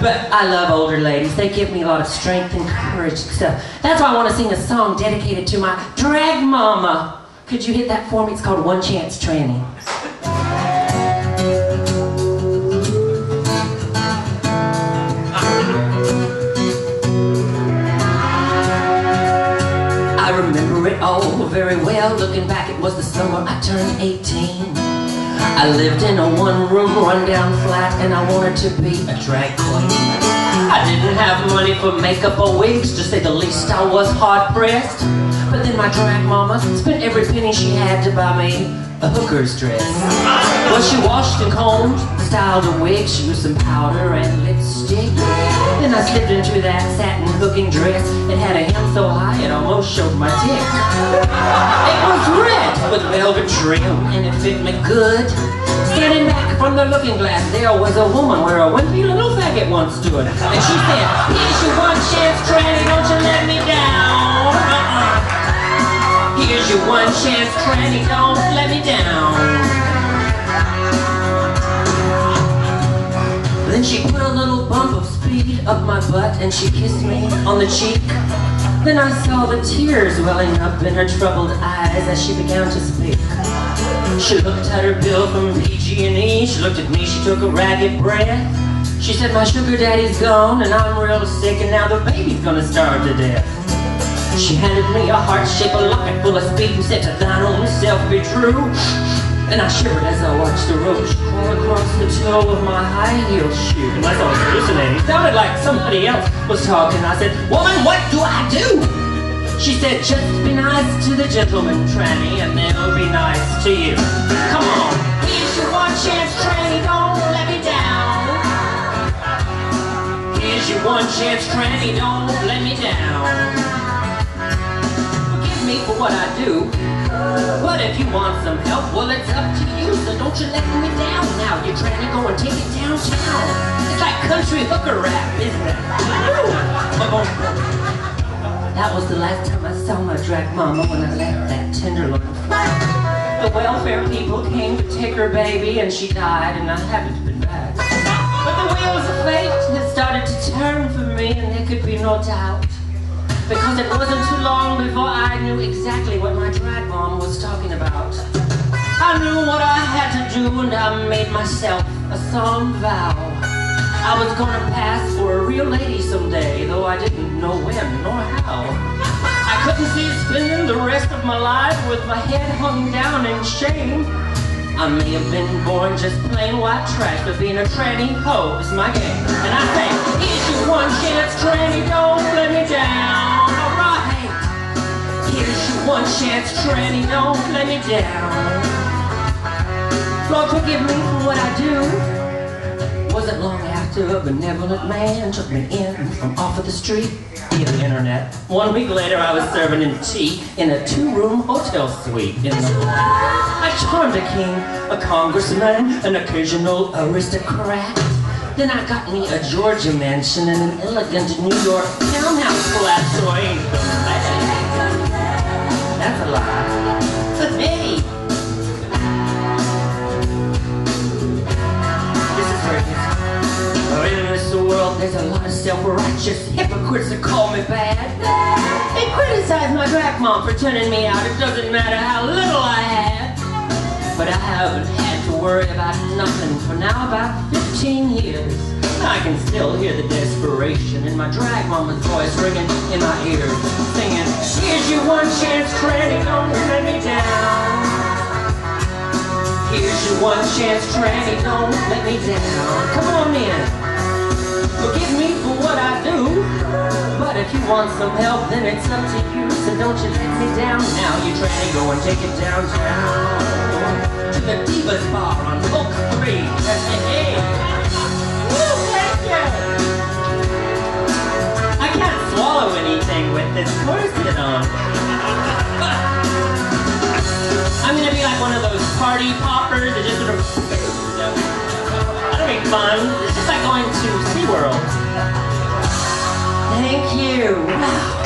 But I love older ladies. They give me a lot of strength and courage and stuff. That's why I want to sing a song dedicated to my drag mama. Could you hit that for me? It's called One Chance Tranny. I remember it all very well. Looking back, it was the summer I turned 18. I lived in a one-room, run-down flat, and I wanted to be a drag queen. I didn't have money for makeup or wigs, to say the least. I was hard-pressed. But then my drag mama spent every penny she had to buy me a hooker's dress. Well, she washed and combed, styled a wig, she used some powder and lipstick. Then I slipped into that satin hooking dress. It had a hem so high it almost showed my dick. It was red with velvet trim and it fit me good. Standing back from the looking glass, there was a woman where a wimpy little faggot once stood. And she said, "Here's your one chance, Tranny, don't you let me down. Here's your one chance, Tranny, don't let me down." Then she put a little bump of speed up my butt and she kissed me on the cheek. Then I saw the tears welling up in her troubled eyes as she began to speak. She looked at her bill from PG&E, she looked at me, she took a ragged breath. She said, "My sugar daddy's gone and I'm real sick and now the baby's gonna starve to death." She handed me a heart-shaped locket full of speed and said, "To thine own self be true." And I shivered as I watched the roach crawl across the toe of my high-heel shoe. Unless I was hallucinating, it sounded like somebody else was talking. I said, "Woman, what do I do?" She said, "Just be nice to the gentleman, Tranny, and they'll be nice to you. Come on, here's your one chance, Tranny, don't let me down. Here's your one chance, Tranny, don't let me down. Forgive me for what I do, but if you want some help, well, it's up to you, so don't you let me down now. You Tranny, go and take it downtown." It's like country hooker rap, isn't it? That was the last time I saw my drag mama when I left that tenderloin flat. The welfare people came to take her baby and she died and I haven't been back. But the wheels of fate had started to turn for me and there could be no doubt. Because it wasn't too long before I knew exactly what my drag mom was talking about. I knew what I had to do and I made myself a solemn vow. I was gonna pass for a real lady someday, though I didn't know when nor how. I couldn't see spending the rest of my life with my head hung down in shame. I may have been born just plain white trash, but being a tranny hoe is my game. And I say, here's your one chance, Tranny, don't let me down. Alright, here's your one chance, Tranny, don't let me down. Lord, forgive me for what I do. Wasn't long after a benevolent man took me in from off of the street via the internet. 1 week later I was serving him tea in a 2-room hotel suite in the morning. I charmed a king, a congressman, an occasional aristocrat. Then I got me a Georgia mansion and an elegant New York townhouse flat, so I ain't so bad. That's a lie. Hey! In this world, there's a lot of self-righteous hypocrites that call me bad. They criticize my drag mom for turning me out. It doesn't matter how little I had. But I haven't had to worry about nothing for now about 15 years. I can still hear the desperation in my drag mama's voice ringing in my ears, singing, "Here's your one chance, Tranny, don't let me down. Here's your one chance, Tranny, don't let me down. Come on in. Forgive me for what I do, but if you want some help, then it's up to you. So don't you let me down now. You Tranny, go and take it downtown to the Divas Bar on Oak Street. Hey, woo, thank you. I can't swallow anything with this corset on. I'm gonna be like one of those party poppers that just sort of, that'll be fun. It's just like going to SeaWorld. Thank you. Wow.